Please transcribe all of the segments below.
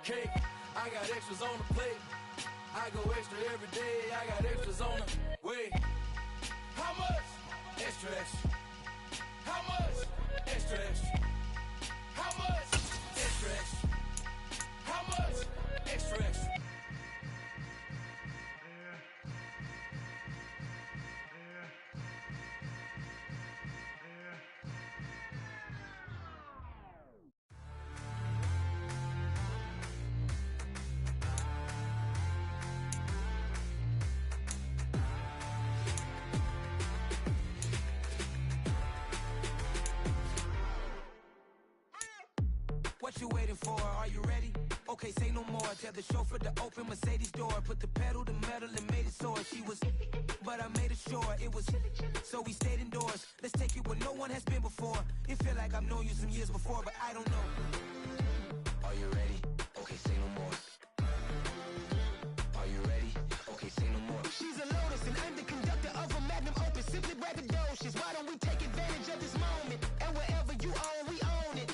cake. I got extras on the plate. I go extra every day. I got extras on the way. How much? Extra, extra. How much? Extra, extra. How much? Extra, extra. How much? Extra, extra. What you waiting for? Are you ready? Okay, say no more. Tell the chauffeur to open Mercedes door. Put the pedal to metal and made it soar. She was, but I made it sure it was. So we stayed indoors. Let's take it where no one has been before. It feel like I've known you some years before, but I don't know. Are you ready? Okay, say no more. Are you ready? Okay, say no more. She's a Lotus and I'm the conductor of a magnum opus. Simply braggadocious. Why don't we take advantage of this moment? And wherever you own, we own it.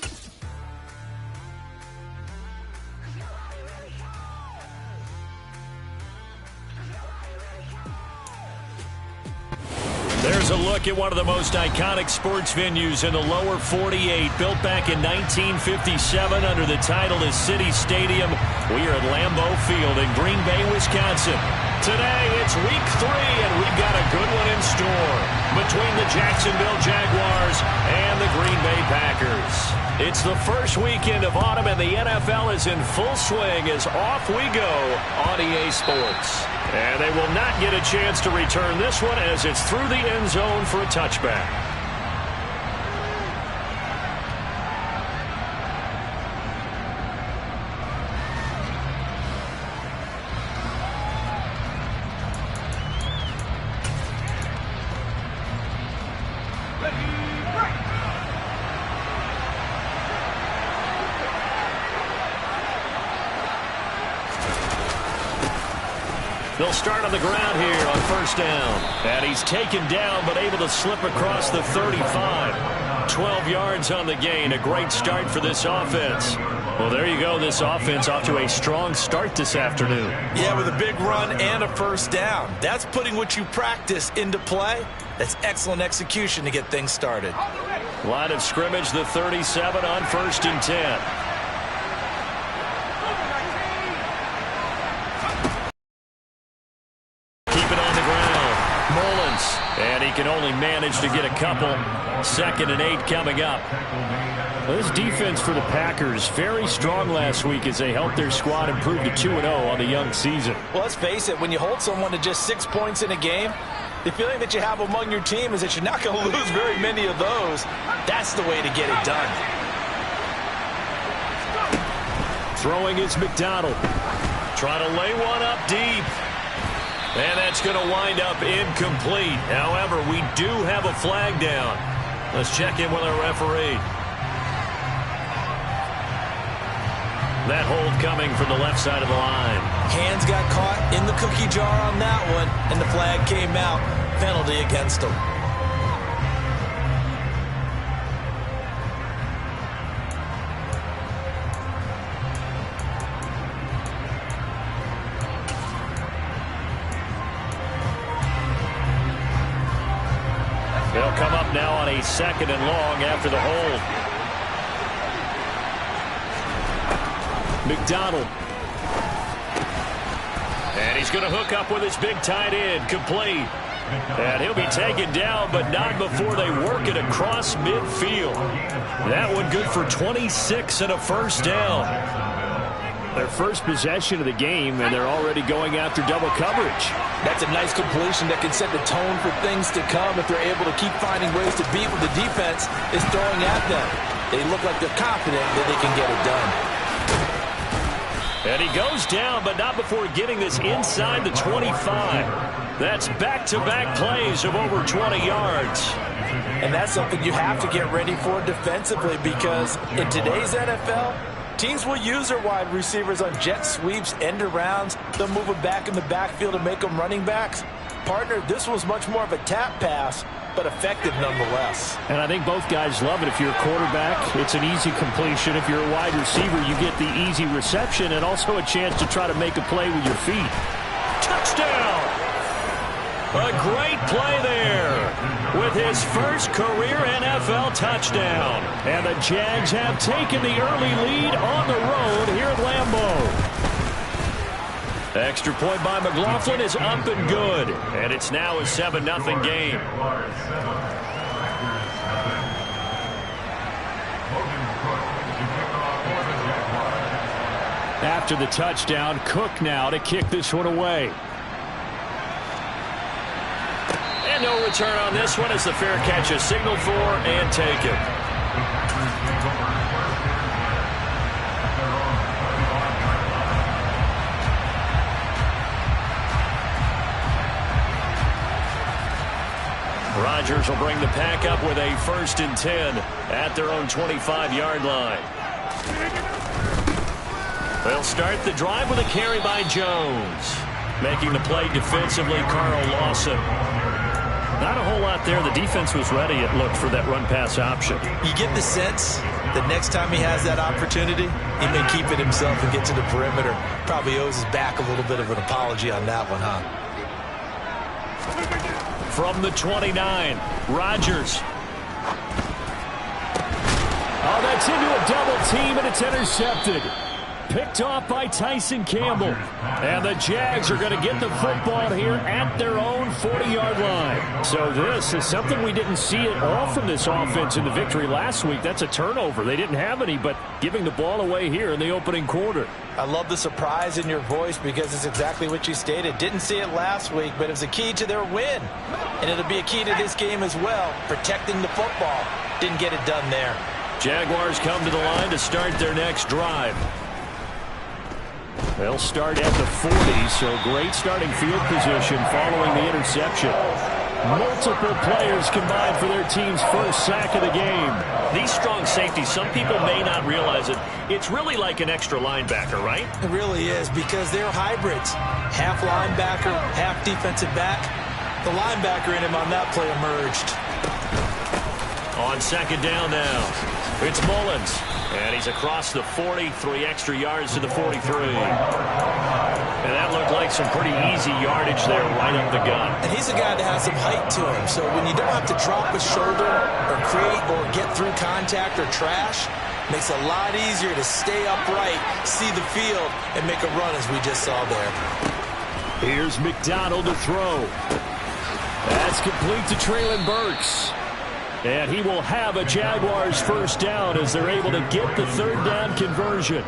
There's a look at one of the most iconic sports venues in the lower 48. Built back in 1957 under the title of City Stadium. We are at Lambeau Field in Green Bay, Wisconsin. Today, it's week 3, and we've got a good one in store between the Jacksonville Jaguars and the Green Bay Packers. It's the first weekend of autumn, and the NFL is in full swing as off we go on EA Sports. And they will not get a chance to return this one as it's through the end zone for a touchback. They'll start on the ground here on first down. And he's taken down but able to slip across the 35. 12 yards on the gain. A great start for this offense. Well, there you go. This offense off to a strong start this afternoon. Yeah, with a big run and a first down. That's putting what you practice into play. That's excellent execution to get things started. Line of scrimmage, the 37 on 1st and 10. And he can only manage to get a couple. 2nd and 8 coming up. This defense for the Packers, very strong last week as they helped their squad improve to 2-0 on the young season. Well, let's face it, when you hold someone to just 6 points in a game, the feeling that you have among your team is that you're not going to lose very many of those. That's the way to get it done. Throwing is McDonald. Trying to lay one up deep. And that's going to wind up incomplete. However, we do have a flag down. Let's check in with our referee. That hold coming from the left side of the line. Hands got caught in the cookie jar on that one, and the flag came out. Penalty against him. They'll come up now on a 2nd and long after the hold. McDonald. And he's going to hook up with his big tight end, complete. And he'll be taken down, but not before they work it across midfield. That one good for 26 and a first down. Their first possession of the game, and they're already going after double coverage. That's a nice completion that can set the tone for things to come if they're able to keep finding ways to beat what the defense is throwing at them. They look like they're confident that they can get it done. And he goes down, but not before getting this inside the 25. That's back-to-back plays of over 20 yards. And that's something you have to get ready for defensively, because in today's NFL, teams will use their wide receivers on jet sweeps, end arounds. They'll move them back in the backfield and make them running backs. Partner, this was much more of a tap pass but effective nonetheless. And I think both guys love it. If you're a quarterback, it's an easy completion. If you're a wide receiver, you get the easy reception and also a chance to try to make a play with your feet. Touchdown! A great play there with his first career NFL touchdown. And the Jags have taken the early lead on the road here at Lambeau. Extra point by McLaughlin is up and good. And it's now a 7-0 game. After the touchdown, Cook now to kick this one away. And no return on this one as the fair catch is signaled for and taken. Rodgers will bring the pack up with a 1st and 10 at their own 25-yard line. They'll start the drive with a carry by Jones. Making the play defensively, Carl Lawson. Not a whole lot there. The defense was ready, it looked, for that run-pass option. You get the sense that next time he has that opportunity, he may keep it himself and get to the perimeter. Probably owes his back a little bit of an apology on that one, huh? From the 29, Rodgers. Oh, that's into a double team, and it's intercepted. Picked off by Tyson Campbell. And the Jags are going to get the football here at their own 40-yard line. So this is something we didn't see at all from this offense in the victory last week. That's a turnover. They didn't have any, but giving the ball away here in the opening quarter. I love the surprise in your voice because it's exactly what you stated. Didn't see it last week, but it was a key to their win. And it'll be a key to this game as well, protecting the football. Didn't get it done there. Jaguars come to the line to start their next drive. They'll start at the 40, so great starting field position following the interception. Multiple players combined for their team's first sack of the game. These strong safeties, some people may not realize it. It's really like an extra linebacker, right? It really is, because they're hybrids. Half linebacker, half defensive back. The linebacker in him on that play emerged. On 2nd down now, it's Mullins. And he's across the 40, 3 extra yards to the 43. And that looked like some pretty easy yardage there right up the gut. And he's a guy that has some height to him. So when you don't have to drop a shoulder or create or get through contact or trash, makes it a lot easier to stay upright, see the field, and make a run as we just saw there. Here's McDonald to throw. That's complete to Treylon Burks. And he will have a Jaguars first down as they're able to get the 3rd down conversion.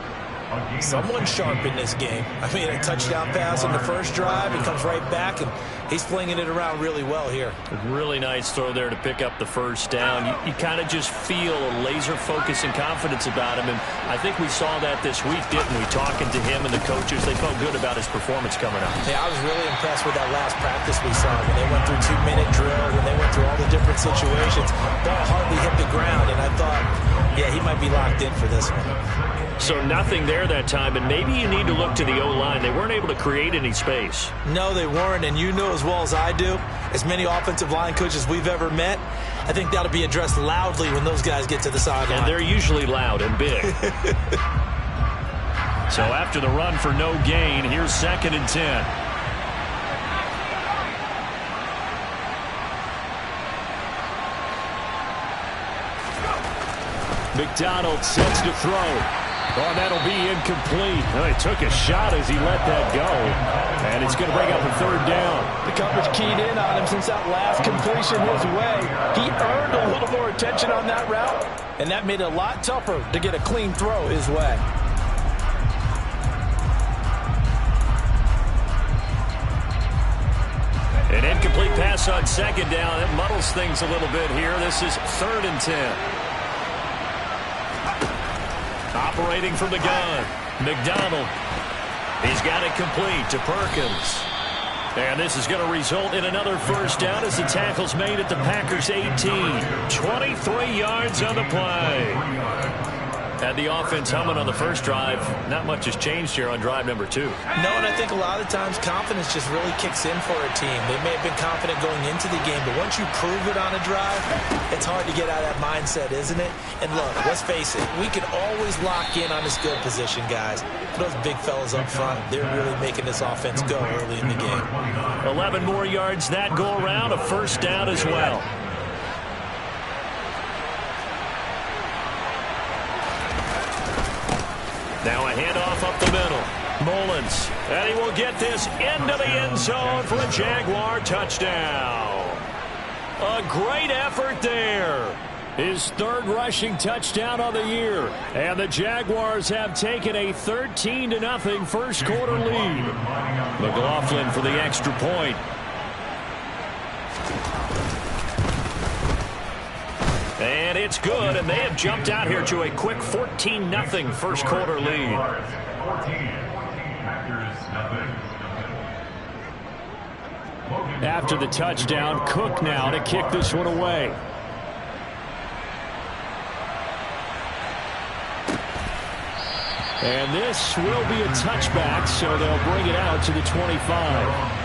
Someone sharp in this game. I mean, a touchdown pass on the first drive. He comes right back, and he's flinging it around really well here. Really nice throw there to pick up the first down. You kind of just feel a laser focus and confidence about him, and I think we saw that this week, didn't we? Talking to him and the coaches, they felt good about his performance coming up. Yeah, I was really impressed with that last practice we saw when they went through 2-minute drill, when they went through all the different situations. Ball hardly hit the ground, and I thought, yeah, he might be locked in for this one. So nothing there that time, and maybe you need to look to the O-line. They weren't able to create any space. No, they weren't, and you know as well as I do, as many offensive line coaches we've ever met, I think that'll be addressed loudly when those guys get to the sideline. And they're usually loud and big. So after the run for no gain, here's 2nd and 10. McDonald sets to throw. Oh, that'll be incomplete. Oh, he took a shot as he let that go. And it's going to bring up a 3rd down. The coverage keyed in on him since that last completion his way. He earned a little more attention on that route, and that made it a lot tougher to get a clean throw his way. An incomplete pass on 2nd down. It muddles things a little bit here. This is 3rd and 10. Operating from the gun, McDonald. He's got it complete to Perkins. And this is going to result in another first down as the tackle's made at the Packers' 18. 23 yards on the play. Had the offense humming on the first drive. Not much has changed here on drive number 2. No, and I think a lot of times confidence just really kicks in for a team. They may have been confident going into the game, but once you prove it on a drive, it's hard to get out of that mindset, isn't it? And look, let's face it, we can always lock in on this field position, guys. Those big fellas up front, they're really making this offense go early in the game. 11 more yards that go around, a first down as well. Now a handoff up the middle. Mullins, and he will get this into the end zone for a Jaguar touchdown. A great effort there. His third rushing touchdown of the year. And the Jaguars have taken a 13-0 first quarter lead. McLaughlin for the extra point. And it's good, and they have jumped out here to a quick 14-0 first quarter lead. After the touchdown, Cook now to kick this one away. And this will be a touchback, so they'll bring it out to the 25.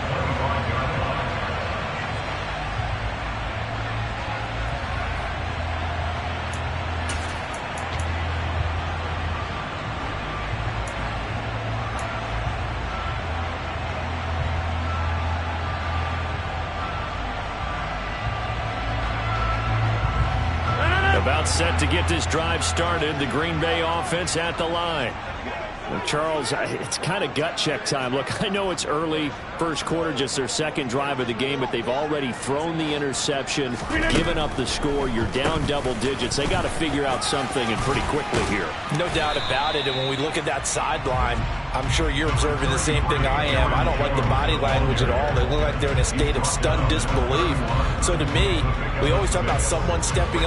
About set to get this drive started. The Green Bay offense at the line. Well, Charles, it's kind of gut check time. Look, I know it's early, first quarter, just their second drive of the game, but they've already thrown the interception, given up the score. You're down double digits. They got to figure out something, and pretty quickly here. No doubt about it. And when we look at that sideline, I'm sure you're observing the same thing I am. I don't like the body language at all. They look like they're in a state of stunned disbelief. So to me, we always talk about someone stepping